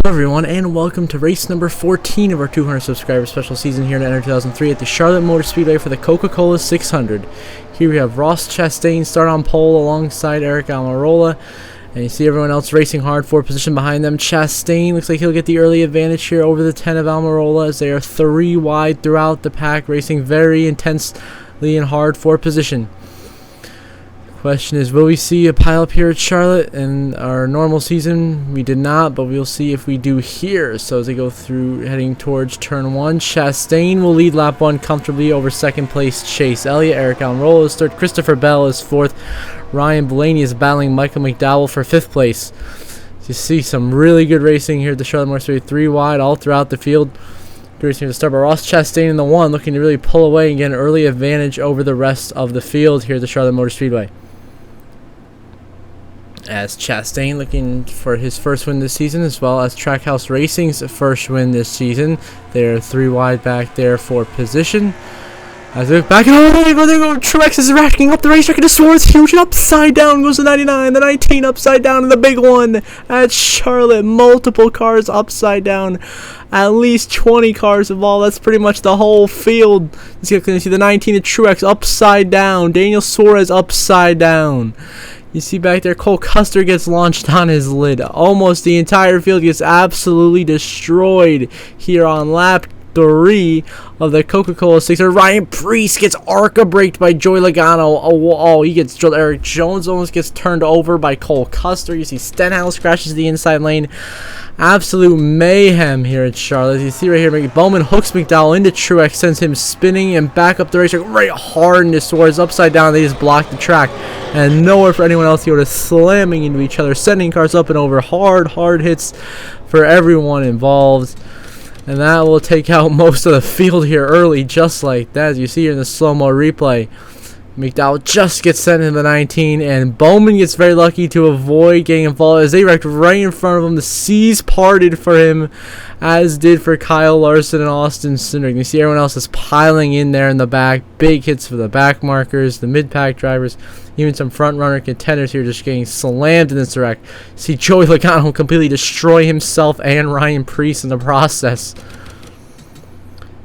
Hello everyone, and welcome to race number 14 of our 200 subscriber special season here at NR2003 at the Charlotte Motor Speedway for the Coca-Cola 600. Here we have Ross Chastain start on pole alongside Eric Almirola, and you see everyone else racing hard for position behind them. Chastain looks like he'll get the early advantage here over the 10 of Almirola as they are 3 wide throughout the pack, racing very intensely and hard for position. Question is, will we see a pileup here at Charlotte? In our normal season we did not, but we'll see if we do here. So as they go through heading towards turn 1, Chastain will lead lap 1 comfortably over second place Chase Elliott. Eric Almirola is third, Christopher Bell is fourth, Ryan Blaney is battling Michael McDowell for 5th place. So you see some really good racing here at the Charlotte Motor Speedway, 3 wide all throughout the field. Good racing to start, but Ross Chastain in the 1 looking to really pull away and get an early advantage over the rest of the field here at the Charlotte Motor Speedway. As Chastain looking for his first win this season, as well as Trackhouse Racing's first win this season. They're 3 wide back there for position. As they look back, and there you go, Truex is racking up the racetrack into Swartz, huge and upside down goes the 99, the 19 upside down, and the big one at Charlotte. Multiple cars upside down, at least 20 cars involved. That's pretty much the whole field. You can see the 19 of Truex upside down, Daniel Suarez upside down. You see back there, Cole Custer gets launched on his lid. Almost the entire field gets absolutely destroyed here on lap 3 of the Coca-Cola 600. Ryan Preece gets ARCA braked by Joey Logano. Oh, he gets drilled. Eric Jones almost gets turned over by Cole Custer. You see Stenhouse crashes the inside lane. Absolute mayhem here at Charlotte. You see right here, Bowman hooks McDowell into Truex, sends him spinning and back up the racetrack right hard into Suarez upside down. They just block the track, and nowhere for anyone else. He would have slamming into each other, sending cars up and over. Hard hits for everyone involved. And that will take out most of the field here early, just like that. As you see here in the slow-mo replay, McDowell just gets sent into the 19, and Bowman gets very lucky to avoid getting involved as they wrecked right in front of him. The seas parted for him, as did for Kyle Larson and Austin Cindric. You see everyone else is piling in there in the back. Big hits for the back markers, the mid-pack drivers, even some front-runner contenders here just getting slammed in this wreck. See Joey Logano completely destroy himself and Ryan Preece in the process.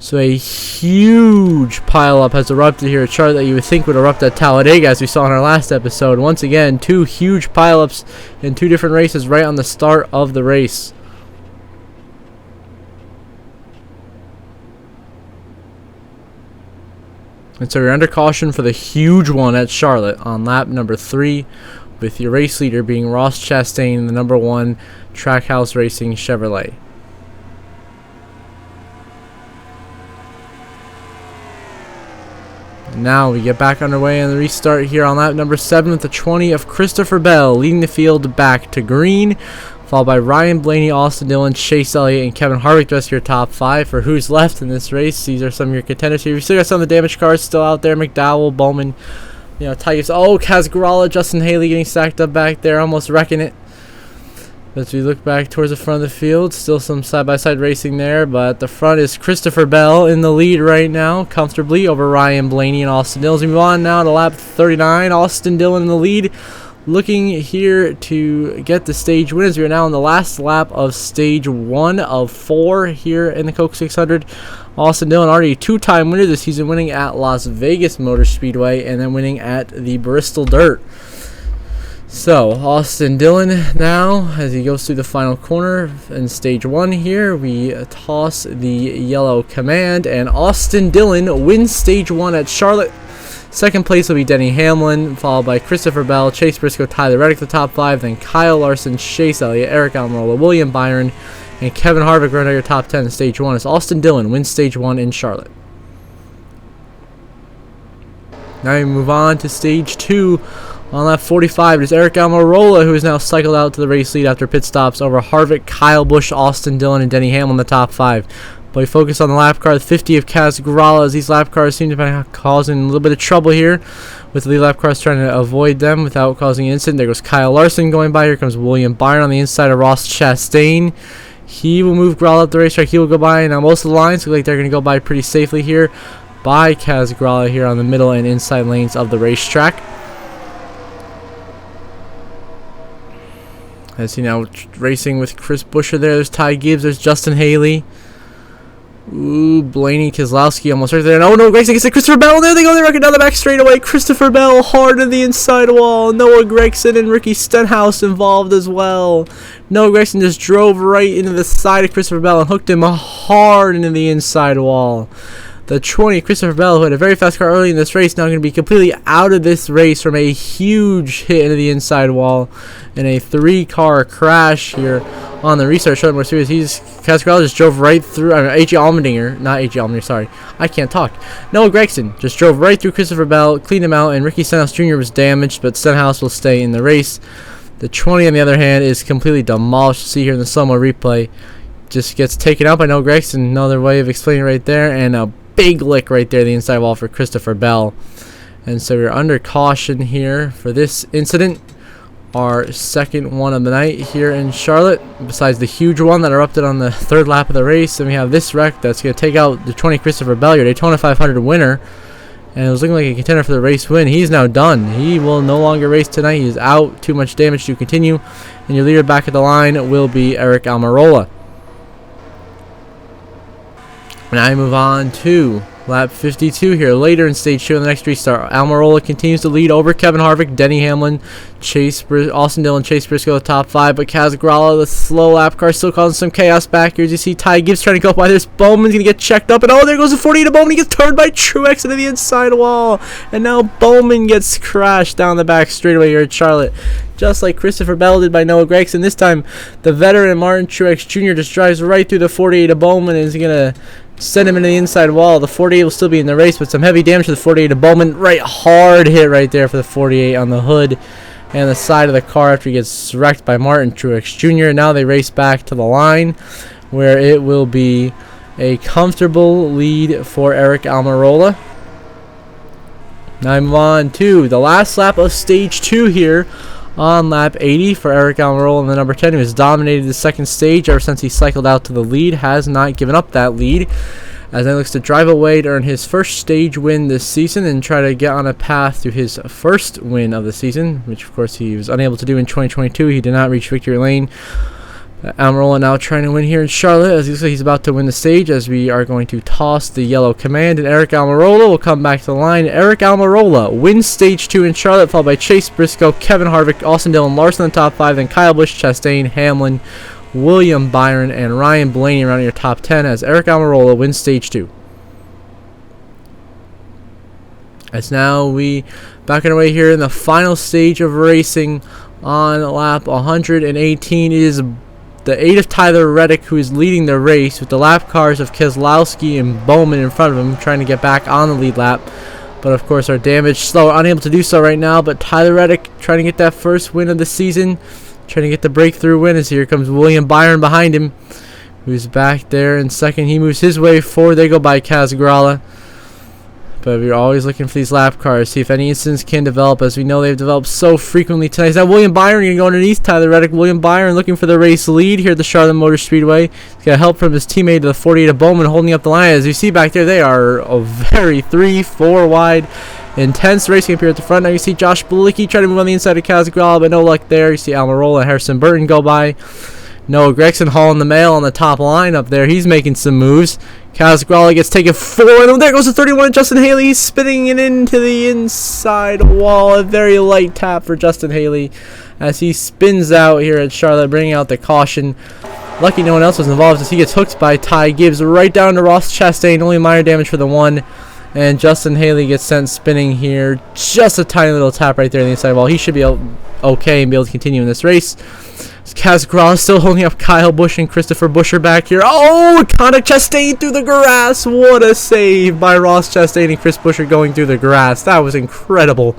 So a huge pileup has erupted here at Charlotte that you would think would erupt at Talladega, as we saw in our last episode. Once again, 2 huge pileups in 2 different races right on the start of the race. And so you're under caution for the huge one at Charlotte on lap number 3, with your race leader being Ross Chastain, the number 1 Trackhouse Racing Chevrolet. Now we get back underway and the restart here on lap number 7 with the 20 of Christopher Bell leading the field back to green, followed by Ryan Blaney, Austin Dillon, Chase Elliott, and Kevin Harvick. The rest of your top 5 for who's left in this race. These are some of your contenders here. You still got some of the damaged cars still out there. McDowell, Bowman, Titus. Oh, Kazgrala, Justin Haley getting stacked up back there, almost wrecking it. As we look back towards the front of the field, still some side-by-side racing there, but at the front is Christopher Bell in the lead right now, comfortably over Ryan Blaney and Austin Dillon. As we move on now to lap 39, Austin Dillon in the lead, looking here to get the stage winners. We are now in the last lap of stage 1 of 4 here in the Coke 600. Austin Dillon already a 2-time winner this season, winning at Las Vegas Motor Speedway and then winning at the Bristol Dirt. So, Austin Dillon now, as he goes through the final corner in stage 1 here, we toss the yellow command, and Austin Dillon wins stage 1 at Charlotte. Second place will be Denny Hamlin, followed by Christopher Bell, Chase Briscoe, Tyler Reddick, the top 5, then Kyle Larson, Chase Elliott, Eric Almirola, William Byron, and Kevin Harvick run out your top 10 in stage 1 as Austin Dillon wins stage 1 in Charlotte. Now we move on to stage 2. On lap 45, it is Eric Almirola, who is now cycled out to the race lead after pit stops over Harvick, Kyle Busch, Austin Dillon, and Denny Hamlin in the top 5. But we focus on the lap car, 50 of Kazgrala, as these lap cars seem to be causing a little bit of trouble here, with the lead lap cars trying to avoid them without causing an incident. There goes Kyle Larson going by. Here comes William Byron on the inside of Ross Chastain. He will move Grala up the racetrack. He will go by. Now most of the lines look like they're going to go by pretty safely here by Kazgrala here on the middle and inside lanes of the racetrack. As he now racing with Chris Buescher there. There's Ty Gibbs. There's Justin Haley. Ooh, Blaney Keselowski almost right there. And oh no, Gregson gets it. Christopher Bell. There they go. They rock it down the back straightaway. Christopher Bell hard in the inside wall. Noah Gragson and Ricky Stenhouse involved as well. Noah Gragson just drove right into the side of Christopher Bell and hooked him hard into the inside wall. The 20, Christopher Bell, who had a very fast car early in this race, now going to be completely out of this race from a huge hit into the inside wall and a 3-car crash here on the restart. Showing more serious. Cascarella just drove right through. A.J. Allmendinger, not A.J. Allmendinger, sorry. I can't talk. Noah Gragson just drove right through Christopher Bell, cleaned him out, and Ricky Stenhouse Jr. was damaged, but Stenhouse will stay in the race. The 20, on the other hand, is completely demolished. See here in the slow-mo replay. Just gets taken out by Noah Gragson. Another way of explaining it right there. And a big lick right there, the inside wall for Christopher Bell. And so we're under caution here for this incident. Our second one of the night here in Charlotte, besides the huge one that erupted on the 3rd lap of the race. And we have this wreck that's going to take out the 20 Christopher Bell, your Daytona 500 winner. And it was looking like a contender for the race win. He's now done. He will no longer race tonight. He's out. Too much damage to continue. And your leader back at the line will be Eric Almirola. Now I move on to lap 52 here. Later in stage 2 in the next restart, Almirola continues to lead over Kevin Harvick, Denny Hamlin, Austin Dillon, Chase Briscoe, the top 5. But Casgralla, the slow lap car, still causing some chaos back here. As you see Ty Gibbs trying to go by. There's Bowman's going to get checked up. And oh, there goes the 48 to Bowman. He gets turned by Truex into the inside wall. And now Bowman gets crashed down the back straightaway here at Charlotte. Just like Christopher Bell did by Noah Gragson. This time, the veteran Martin Truex Jr. just drives right through the 48 to Bowman and is going to send him into the inside wall. The 48 will still be in the race, but some heavy damage to the 48 to Bowman. Right, hard hit right there for the 48 on the hood and the side of the car after he gets wrecked by Martin Truex Jr. Now they race back to the line where it will be a comfortable lead for Eric Almirola. Now I move on to the last lap of stage 2 here on lap 80 for Eric Almirola in the number 10, who has dominated the second stage ever since he cycled out to the lead. Has not given up that lead as he looks to drive away to earn his first stage win this season and try to get on a path to his first win of the season, which of course he was unable to do in 2022. He did not reach victory lane. Almirola now trying to win here in Charlotte as he looks like he's about to win the stage, as we are going to toss the yellow command, and Eric Almirola will come back to the line. Eric Almirola wins stage 2 in Charlotte, followed by Chase Briscoe, Kevin Harvick, Austin Dillon, Larson in the top 5, then Kyle Busch, Chastain, Hamlin, William Byron, and Ryan Blaney around your top 10 as Eric Almirola wins stage 2. As now we back on our way here in the final stage of racing on lap 118. It is the 8 of Tyler Reddick who is leading the race with the lap cars of Keselowski and Bowman in front of him, trying to get back on the lead lap. But of course our damaged slow, unable to do so right now. But Tyler Reddick trying to get that first win of the season, trying to get the breakthrough win, as here comes William Byron behind him, who's back there in second. He moves his way forward. They go by Casgralla. But we're always looking for these lap cars, see if any incidents can develop, as we know they've developed so frequently tonight. Now William Byron going to go underneath Tyler Reddick. William Byron looking for the race lead here at the Charlotte Motor Speedway. He's got help from his teammate, the 48 of Bowman, holding up the line. As you see back there, they are a very 3-4 wide, intense racing up here at the front. Now you see Josh Bilicki trying to move on the inside of Casgralla, but no luck there. You see Almirola and Harrison Burton go by. Noah Gragson hauling the mail on the top line up there. He's making some moves. Casgralla gets taken forward. And there goes the 31. Justin Haley. He's spinning it into the inside wall. A very light tap for Justin Haley as he spins out here at Charlotte, bringing out the caution. Lucky no one else was involved as he gets hooked by Ty Gibbs right down to Ross Chastain. Only minor damage for the 1. And Justin Haley gets sent spinning here. Just a tiny little tap right there in the inside wall. He should be okay and be able to continue in this race. Casgralla still holding up Kyle Busch and Christopher Buescher back here. Oh, contact Chastain through the grass. What a save by Ross Chastain and Chris Buescher going through the grass. That was incredible.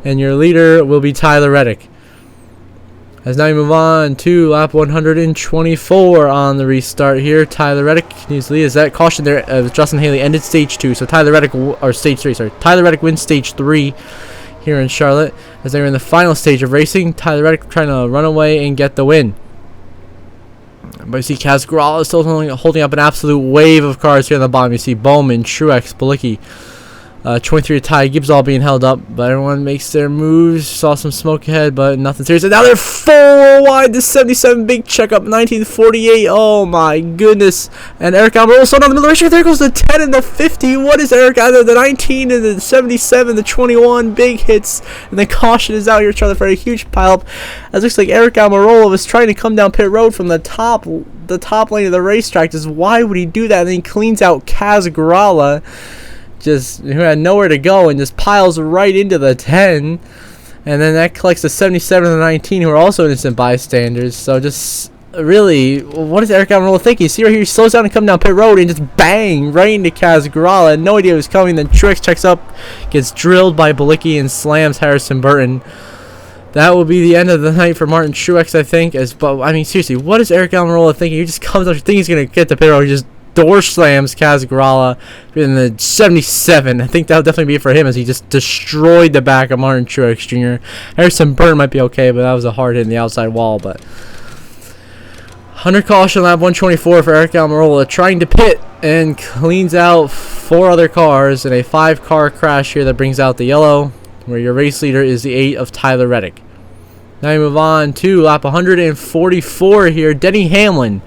And your leader will be Tyler Reddick. As now we move on to lap 124 on the restart here. Tyler Reddick continues to lead as that caution there. Justin Haley ended stage 2. So Tyler Reddick, or stage 3, sorry. Tyler Reddick wins stage 3 here in Charlotte as they're in the final stage of racing. Tyler Reddick trying to run away and get the win. But you see Casgralla is still holding up an absolute wave of cars here on the bottom. You see Bowman, Truex, Bilicki, 23 Ty Gibbs all being held up, but everyone makes their moves. Saw some smoke ahead, but nothing serious. And now they're 4 wide. The 77 big checkup, 1948. Oh my goodness! And Eric Almirola slowed down the middle of the racetrack. There goes the 10 and the 50. What is Eric? Either the 19 and the 77, the 21 big hits, and the caution is out here trying for a huge pileup. As looks like Eric Almirola was trying to come down pit road from the top lane of the racetrack. Just why would he do that? And then he cleans out Kaz Grala, just who had nowhere to go, and just piles right into the 10, and then that collects the 77 and the 19, who are also innocent bystanders. So just really, what is Eric Almirola thinking? See right here, he slows down and comes down pit road and just bang right into Kaz Grala. No idea what was coming. Then Truex checks up, gets drilled by Balicki, and slams Harrison Burton. That will be the end of the night for Martin Truex, I think. But I mean, seriously, what is Eric Almirola thinking? He just comes up, thinking he's gonna get the pit road, he just door slams Kaz Grala in the 77. I think that'll definitely be it for him, as he just destroyed the back of Martin Truex Jr. Harrison Burton might be okay, but that was a hard hit in the outside wall. But 100 caution, lap 124 for Eric Almirola, trying to pit and cleans out 4 other cars in a 5-car crash here that brings out the yellow, where your race leader is the 8 of Tyler Reddick. Now we move on to lap 144 here. Denny Hamlin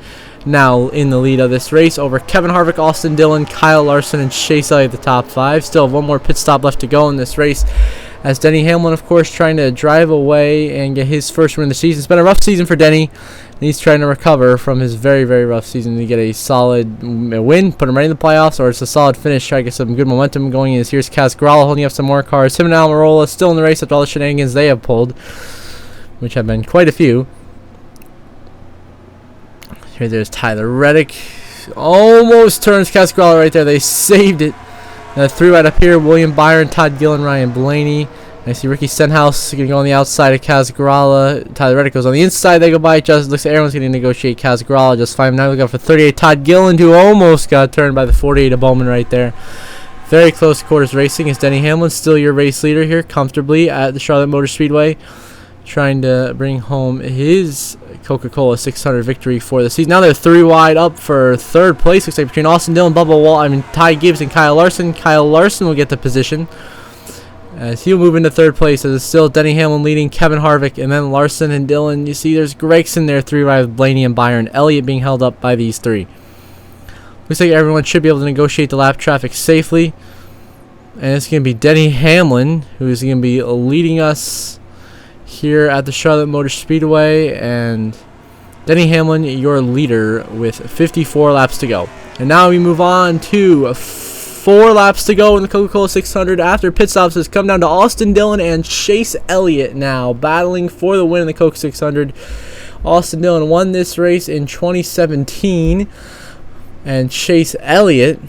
now in the lead of this race over Kevin Harvick, Austin Dillon, Kyle Larson, and Chase Elliott, the top 5. Still have one more pit stop left to go in this race, as Denny Hamlin, of course, trying to drive away and get his first win of the season. It's been a rough season for Denny, and he's trying to recover from his very, very rough season to get a solid win, put him right in the playoffs, or it's a solid finish, try to get some good momentum going. Here's Kaz Grala holding up some more cars. Him and Almirola still in the race after all the shenanigans they have pulled, which have been quite a few. Here, there's Tyler Reddick. Almost turns Kaz Grala right there. They saved it. Now 3 right up here. William Byron, Todd Gillen, Ryan Blaney. I see Ricky Stenhouse going to go on the outside of Kaz Grala. Tyler Reddick goes on the inside. They go by. Just looks like everyone's going to negotiate Kaz Grala just fine. Now we go for 38. Todd Gillen, who almost got turned by the 48 of Bowman right there. Very close quarters racing. Is Denny Hamlin still your race leader here comfortably at the Charlotte Motor Speedway, trying to bring home his Coca-Cola 600 victory for the season. Now they're 3 wide up for 3rd place. Looks like between Austin Dillon, Ty Gibbs, and Kyle Larson. Kyle Larson will get the position, as he'll move into 3rd place, as it's still Denny Hamlin leading, Kevin Harvick, and then Larson and Dillon. You see there's Gregson there, 3 wide with Blaney and Byron. Elliott being held up by these 3. Looks like everyone should be able to negotiate the lap traffic safely, and it's going to be Denny Hamlin who is going to be leading us here at the Charlotte Motor Speedway, and Denny Hamlin, your leader, with 54 laps to go. And now we move on to 4 laps to go in the Coca-Cola 600 after pit stops has come down to Austin Dillon and Chase Elliott now battling for the win in the Coke 600. Austin Dillon won this race in 2017, and Chase Elliott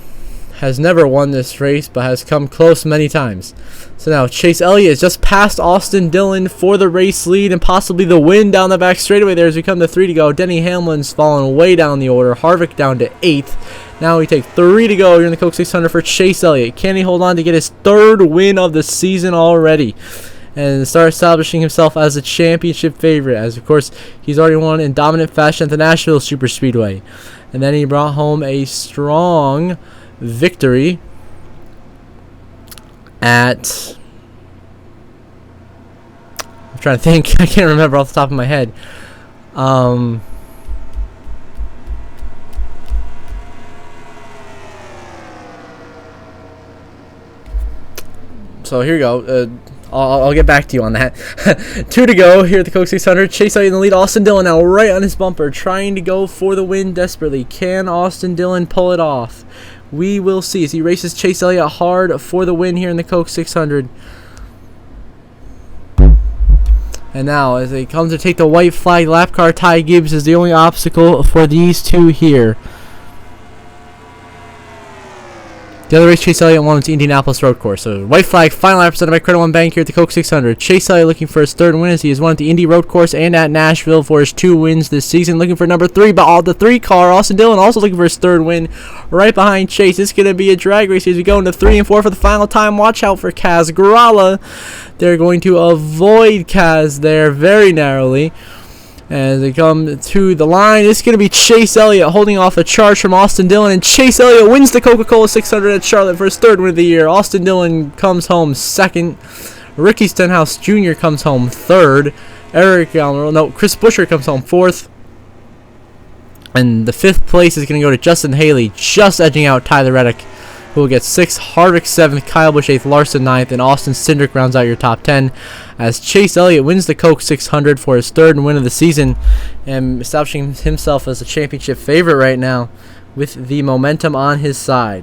has never won this race but has come close many times. So now Chase Elliott is just past Austin Dillon for the race lead and possibly the win down the back straightaway there as we come to 3 to go. Denny Hamlin's fallen way down the order. Harvick down to 8th. Now we take 3 to go here in the Coke 600 for Chase Elliott. Can he hold on to get his 3rd win of the season already and start establishing himself as a championship favorite, as of course he's already won in dominant fashion at the Nashville Super Speedway, and then he brought home a strong victory at, I'm trying to think, I can't remember off the top of my head. So here we go. I'll get back to you on that. 2 to go here at the Coke 600. Chase Elliott in the lead. Austin Dillon now right on his bumper, trying to go for the win desperately. Can Austin Dillon pull it off? We will see as he races Chase Elliott hard for the win here in the Coke 600. And now, as they come to take the white flag, lap car Ty Gibbs is the only obstacle for these 2 here. The other race Chase Elliott won was the Indianapolis Road Course. So white flag, final lap presented by Credit One Bank here at the Coke 600. Chase Elliott looking for his 3rd win as he has won at the Indy Road Course and at Nashville for his 2 wins this season. Looking for number 3, but the 3 car, Austin Dillon, also looking for his 3rd win right behind Chase. It's going to be a drag race as we go into 3 and 4 for the final time. Watch out for Kaz Grala. They're going to avoid Kaz there very narrowly. As they come to the line, it's going to be Chase Elliott holding off a charge from Austin Dillon. And Chase Elliott wins the Coca-Cola 600 at Charlotte for his 3rd win of the year. Austin Dillon comes home 2nd. Ricky Stenhouse Jr. comes home 3rd. Chris Buescher comes home 4th. And the 5th place is going to go to Justin Haley, just edging out Tyler Reddick, who will get 6th, Harvick 7th, Kyle Busch 8th, Larson 9th, and Austin Cindric rounds out your top 10, as Chase Elliott wins the Coke 600 for his 3rd win of the season, and establishing himself as a championship favorite right now with the momentum on his side.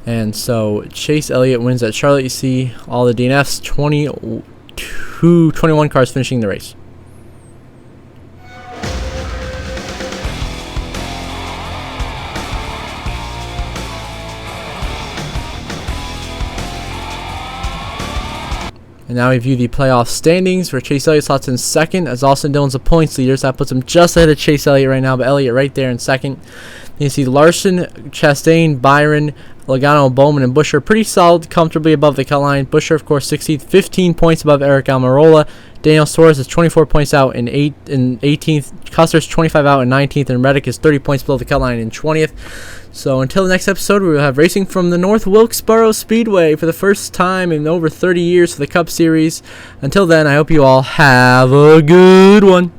And so Chase Elliott wins at Charlotte. You see all the DNFs, 21 cars finishing the race. And now we view the playoff standings, where Chase Elliott slots in 2nd, as Austin Dillon's the points leader. So that puts him just ahead of Chase Elliott right now, but Elliott right there in 2nd. You see Larson, Chastain, Byron, Logano, Bowman, and Buescher pretty solid, comfortably above the cut line. Buescher, of course, 16th, 15 points above Eric Almirola. Daniel Suarez is 24 points out in 18th. Custer's 25 out in 19th, and Reddick is 30 points below the cut line in 20th. So until the next episode, we will have racing from the North Wilkesboro Speedway for the first time in over 30 years for the Cup Series. Until then, I hope you all have a good one.